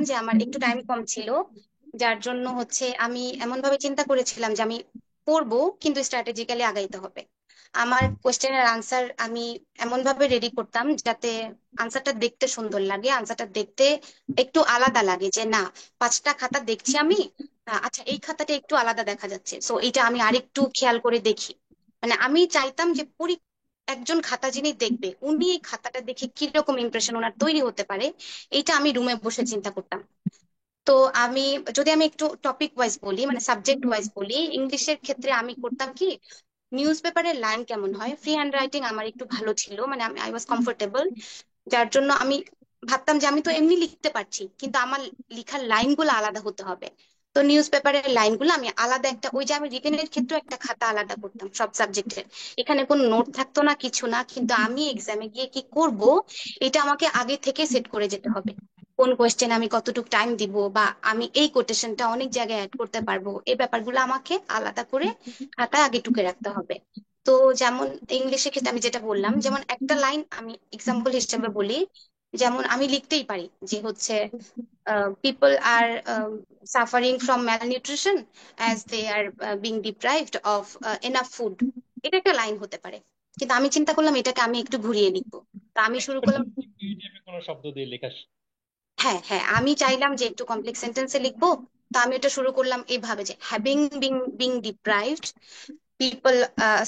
যে আমার একটু টাইম কম ছিল, যার জন্য আমি এমন ভাবে চিন্তা করেছিলাম যে আমি পড়বো কিন্তু স্ট্র্যাটেজিক্যালি আগাইতে হবে। আমার কোশ্চেনের আনসার আমি এমন ভাবে রেডি করতাম যাতে আনসারটা দেখতে সুন্দর লাগে, আনসারটা দেখতে একটু আলাদা লাগে, যে না, পাঁচটা খাতা দেখছি আমি, আচ্ছা এই খাতাটা একটু আলাদা দেখা যাচ্ছে, সো এটা আমি আরেকটু খেয়াল করে দেখি। মানে আমি চাইতাম যে একজন খাতা যিনি দেখবে উনি এই খাতাটা দেখে কিরকম ইমপ্রেশন ওনার তৈরি হতে পারে, এটা আমি রুমে বসে চিন্তা করতাম। তো আমি, যদি আমি একটু টপিক ওয়াইজ বলি, মানে সাবজেক্ট ওয়াইজ বলি, ইংলিশের ক্ষেত্রে আমি করতাম কি, নিউজ পেপারের লাইন কেমন হয়, ফ্রি হ্যান্ড রাইটিং আমার একটু ভালো ছিল, মানে আমি আই ওয়াজ কমফোর্টেবল, যার জন্য আমি ভাবতাম যে আমি তো এমনি লিখতে পারছি কিন্তু আমার লিখার লাইনগুলো আলাদা হতে হবে। তো নিউজ পেপারের লাইনগুলো আমি আলাদা একটা, ওই যে আমি রিটেনের ক্ষেত্রে একটা খাতা আলাদা করতাম সব সাবজেক্টের, এখানে কোনো নোট থাকতো না, কিছু না, কিন্তু আমি এক্সামে গিয়ে কি করব এটা আমাকে আগে থেকে সেট করে যেতে হবে। কোন কোয়েশ্চেন আমি কতটুকু টাইম দিব, বা আমি এই কোটেশনটা অনেক জায়গায় অ্যাড করতে পারবো, এই ব্যাপারগুলো আমাকে আলাদা করে খাতায় আগে টুকে রাখতে হবে। তো যেমন ইংলিশের ক্ষেত্রে আমি যেটা বললাম, যেমন একটা লাইন আমি এক্সাম্পল হিসেবে বলি, যেমন আমি লিখতেই পারি যে people are suffering from malnutrition as they are being deprived of enough food. এটা একটা লাইন হতে পারে, কিন্তু আমি চিন্তা করলাম এটাকে আমি একটু ঘুরিয়ে লিখবো। তা আমি শুরু করলাম, এই টাইপের কোনো শব্দ দিয়ে লেখা হ্যাঁ হ্যাঁ, আমি চাইলাম যে একটু কমপ্লেক্স সেন্টেন্সে লিখবো। তো আমি এটা শুরু করলাম এইভাবে যে having being deprived people,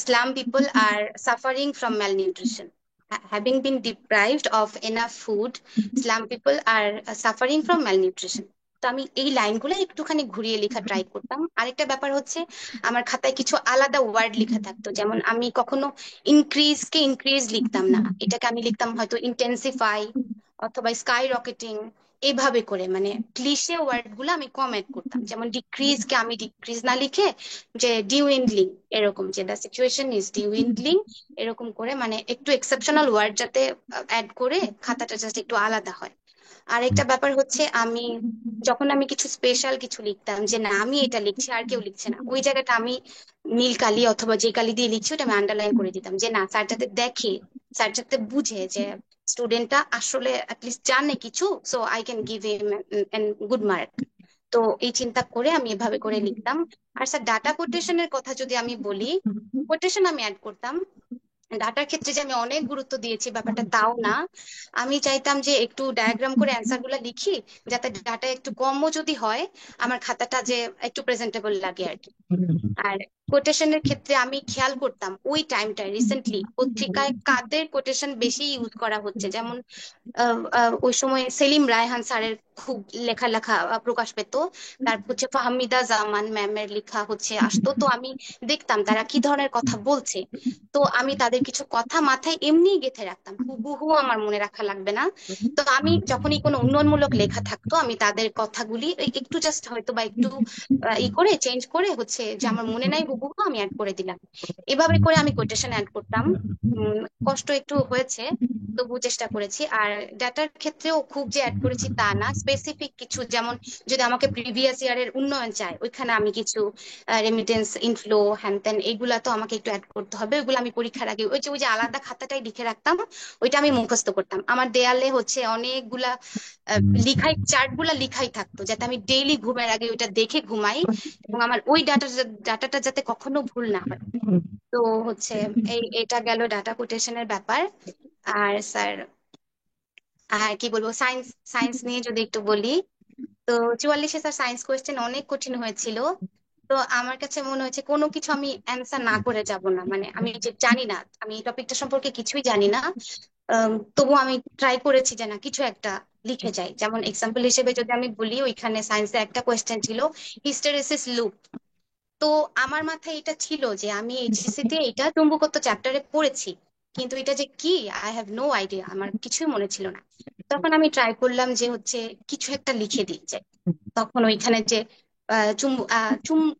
slum people are suffering from malnutrition. Having been deprived of enough food, slum people are suffering from malnutrition. তো আমি এই লাইনগুলো একটুখানি ঘুরিয়ে লেখা ট্রাই করতাম। আরেকটা ব্যাপার আমার খাতায় কিছু আলাদা ওয়ার্ড লেখা থাকতো, যেমন আমি কখনো ইনক্রিজ কে ইনক্রিজ লিখতাম না, এটাকে আমি লিখতাম হয়তো ইন্টেন্সিফাই অথবা স্কাই রকেটিং, এইভাবে করে, মানে ক্লিশে ওয়ার্ড গুলো আমি কম অ্যাড করতাম। যেমন ডিক্রিজ কে আমি ডিক্রিজ না লিখে যে ডিউইন্ডলিং, এরকম যে দ্য সিচুয়েশন ইজ ডিউইন্ডলিং, এরকম করে মানে একটু এক্সেপশনাল ওয়ার্ড যাতে অ্যাড করে খাতাটা জাস্ট একটু আলাদা হয়। আর একটা ব্যাপার আমি যখন আমি কিছু স্পেশাল কিছু লিখতাম, যে না আমি এটা লিখছি আর কেউ লিখছে না, ওই জায়গাটা আমি নীল কালি অথবা যে কালি দিয়ে লিখছি ওটা আমি আন্ডারলাইন করে দিতাম, যে না, স্যার যাতে দেখে, স্যার যাতে বুঝে যে স্টুডেন্টটা আসলে অ্যাটলিস্ট জানে কিছু, so I can give him good mark. তো এই চিন্তা করে আমি এভাবে করে লিখতাম। আর স্যার ডাটা কোটেশনের কথা যদি আমি বলি, কোটেশন আমি অ্যাড করতাম। ডাটার ক্ষেত্রে যে আমি অনেক গুরুত্ব দিয়েছি ব্যাপারটা তাও না, আমি চাইতাম যে একটু ডায়াগ্রাম করে অ্যান্সার গুলা লিখি, যাতে ডাটা একটু কমও যদি হয় আমার খাতাটা যে একটু প্রেজেন্টেবল লাগে আর কি। আর কোটেশনের ক্ষেত্রে আমি খেয়াল করতাম ওই টাইমটায় রিসেন্টলি পত্রিকায় কাদের কোটেশন বেশি ইউজ করা হচ্ছে, যেমন ওই সময় সেলিম রায়হান স্যারের খুব লেখা লেখা প্রকাশ পেত, তারপর ফাহমিদা জামান ম্যামের লেখা আসতো, তো আমি দেখতাম তারা কি ধরনের কথা বলছে। তো আমি তাদের কিছু কথা মাথায় এমনিই গেঁথে রাখতাম, হুবহু আমার মনে রাখা লাগবে না। তো আমি যখনই কোনো উন্নয়নমূলক লেখা থাকতো আমি তাদের কথাগুলি একটু জাস্ট হয়তো বা একটু ই করে চেঞ্জ করে যে আমার মনে নাই হুবহু আমি অ্যাড করে দিলাম। এভাবে করে আমি কোটেশন অ্যাড করতাম। কষ্ট একটু হয়েছে, তবু চেষ্টা করেছি। আর ডাটার ক্ষেত্রেও খুব যে অ্যাড করেছি তা না, স্পেসিফিক কিছু, যেমন যদি আমাকে প্রিভিয়াস ইয়ারের উন্নয়ন চাই, ওইখানে আমি কিছু রেমিটেন্স ইনফ্লো হ্যান ত্যান এগুলা তো আমাকে একটু অ্যাড করতে হবে, ওইগুলো আমি পরীক্ষার আগে ওই যে আলাদা খাতাটাই লিখে রাখতাম, ওইটা আমি মুখস্থ করতাম। আমার দেয়ালে অনেকগুলা লিখাই, চার্ট গুলা লিখাই থাকতো, যাতে আমি ডেইলি ঘুমের আগে ওইটা দেখে ঘুমাই, এবং আমার ওই ডাটাটা যাতে কখনো ভুল না হয়। তো এটা গেল ডাটা কোটেশনের ব্যাপার। আর স্যার, আর কি বলবো, সায়েন্স সায়েন্স নিয়ে যদি একটু বলি, তো 44-এ স্যার সায়েন্স কোয়েশ্চেন অনেক কঠিন হয়েছিল। তো আমার কাছে মনে হয়েছে কোনো কিছু আমি অ্যান্সার না করে যাব না, মানে আমি যে জানি না, আমি এই টপিকটা সম্পর্কে কিছুই জানি না, তবু আমি ট্রাই করেছি যে না কিছু একটা লিখে যাই। যেমন এক্সাম্পল হিসেবে যদি আমি বলি, ওইখানে সায়েন্সে একটা কোয়েশ্চেন ছিল হিস্টেরেসিস লুপ। তো আমার মাথায় এটা ছিল যে আমি এইচএসসি তে এটা চুম্বকত্ব চ্যাপ্টারে পড়েছি, কিন্তু এটা যে কি, আই হ্যাভ নো আইডিয়া, আমার কিছুই মনে ছিল না। তখন আমি ট্রাই করলাম যে কিছু একটা লিখে দিই যে, তখন ওইখানে যে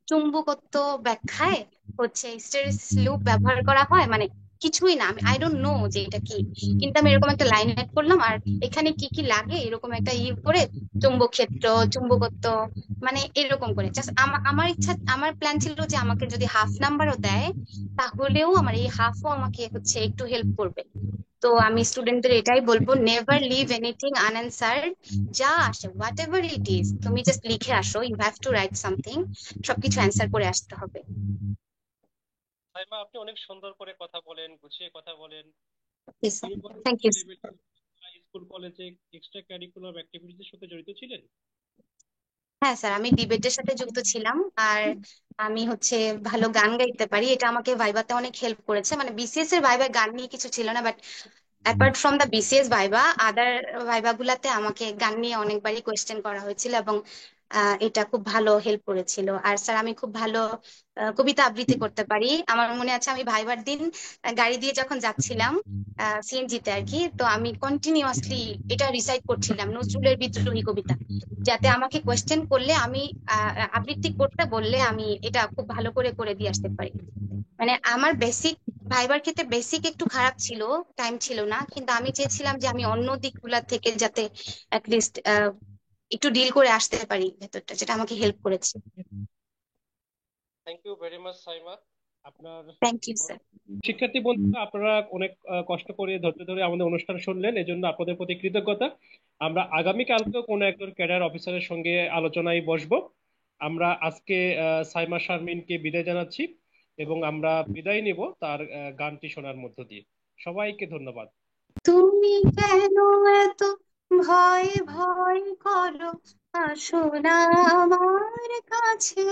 চুম্বকত্ব ব্যাখ্যায় হিস্টেরেসিস লুপ ব্যবহার করা হয়, মানে কিছুই না, আমি আই ডোন্ট নো যে এটা কি, কিন্তু আমি এরকম একটা লাইন অ্যাড করলাম, আর এখানে কি কি লাগে এরকম একটা করে চুম্বক ক্ষেত্র, চুম্বকত্ব, মানে এরকম করে জাস্ট আমার ইচ্ছা, আমার প্ল্যান ছিল যে আমাকে যদি হাফ নাম্বারও দেয় তাহলেও আমার এই হাফও আমাকে একটু হেল্প করবে। তো আমি স্টুডেন্টদের এটাই বলবো, নেভার লিভ এনিথিং আনঅ্যান্সার্ড। যা আসে, হোয়াট এভার ইট ইজ, তুমি জাস্ট লিখে আসো, you have to write something, সবকিছু অ্যান্সার করে আসতে হবে। সাইমা, আপনি অনেক সুন্দর করে কথা বলেন, গুছিয়ে কথা বলেন। Thank you. ইউনিভার্সিটি লেভেলে, স্কুল কলেজে এক্সট্রা কারিকুলাম অ্যাক্টিভিটির সাথে জড়িত ছিলেন? হ্যাঁ স্যার, আমি ডিবেটের সাথে যুক্ত ছিলাম। আর আমি হচ্ছে ভালো গান গাইতে পারি, এটা আমাকে ভাইভাতে অনেক হেল্প করেছে। মানে বিসিএস এর ভাইভায় গান নিয়ে কিছু ছিল না, but apart from the BCS viva, other viva গুলাতে আমাকে গান নিয়ে অনেকবারই কোয়েশ্চেন করা হয়েছিল, এবং এটা খুব ভালো হেল্প করেছিল। আর স্যার আমি খুব ভালো কবিতা আবৃত্তি করতে পারি। আমার মনে আছে আমি ভাইবার দিন গাড়ি দিয়ে যখন যাচ্ছিলাম সিএনজিতে আর কি, তো আমি কন্টিনিউয়াসলি এটা রিসাইট করছিলাম, নজরুলের বিদ্রোহী কবিতা, যাতে আমাকে কোয়েশ্চেন করলে আমি আবৃত্তি করতে বললে আমি এটা খুব ভালো করে করে দিয়ে আসতে পারি। মানে আমার বেসিক, ভাইবার ক্ষেত্রে বেসিক একটু খারাপ ছিল, টাইম ছিল না, কিন্তু আমি চেয়েছিলাম যে আমি অন্য দিকগুলা থেকে যাতে অ্যাটলিস্ট একটু ডিল করে আসতে পারি ভেতরটা, যেটা আমাকে হেল্প করেছে। Thank you very much Saima. আপনার থ্যাংক ইউ স্যার। শিক্ষার্থী বন্ধুরা, আপনারা অনেক কষ্ট করে ধৈর্য ধরে আমাদের অনুষ্ঠান শুনলেন, এজন্য আপনাদের প্রতি কৃতজ্ঞতা। আমরা আগামীকালকেও কোনো একজন ক্যাডার অফিসারের সঙ্গে আলোচনায় বসবো। আমরা আজকে সাইমা শারমিনকে বিদায় জানাচ্ছি এবং আমরা বিদায় নিব তার গানটি শোনার মধ্য দিয়ে। সবাইকে ধন্যবাদ। তুমি কেন এত ভয় ভয় করো, আসো না আমার কাছে।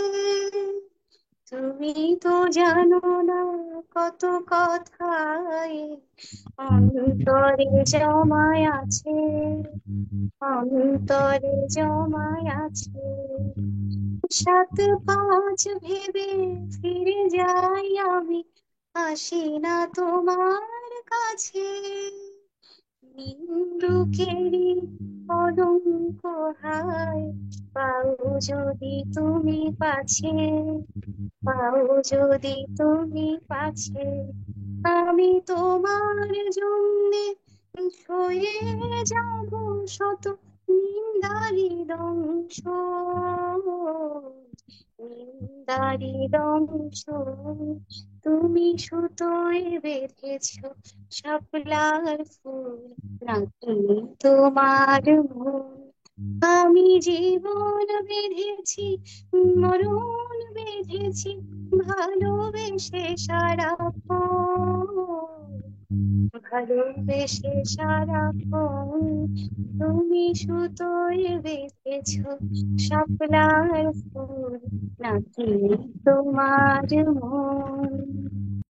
তুমি তো জানো না কত কথাই অন্তরে জমায় আছে, অন্তরে জমায় আছে। সাত পাঁচ ভেবে ফিরে যাই আমি, আসি না তোমার কাছে। নিন্দুকেরি কলঙ্ক হায়, পাও যদি তুমি পাছে, পাও যদি তুমি পাছে, আমি তোমার জন্যে সয়ে যাব শত নিন্দারি দংশ, নিন্দারি দংশ। তুমি সুতোয় বেঁধেছ শাপলার ফুল, নাকি তোমার মন। আমি জীবন বেঁধেছি, মরণ বেঁধেছি, ভালোবেসে সারাক্ষণ, ভালোবেসে সারাক্ষণ। তুমি সুতোয় বেঁধেছ শাপলার ফুল, নাকি তোমার মন।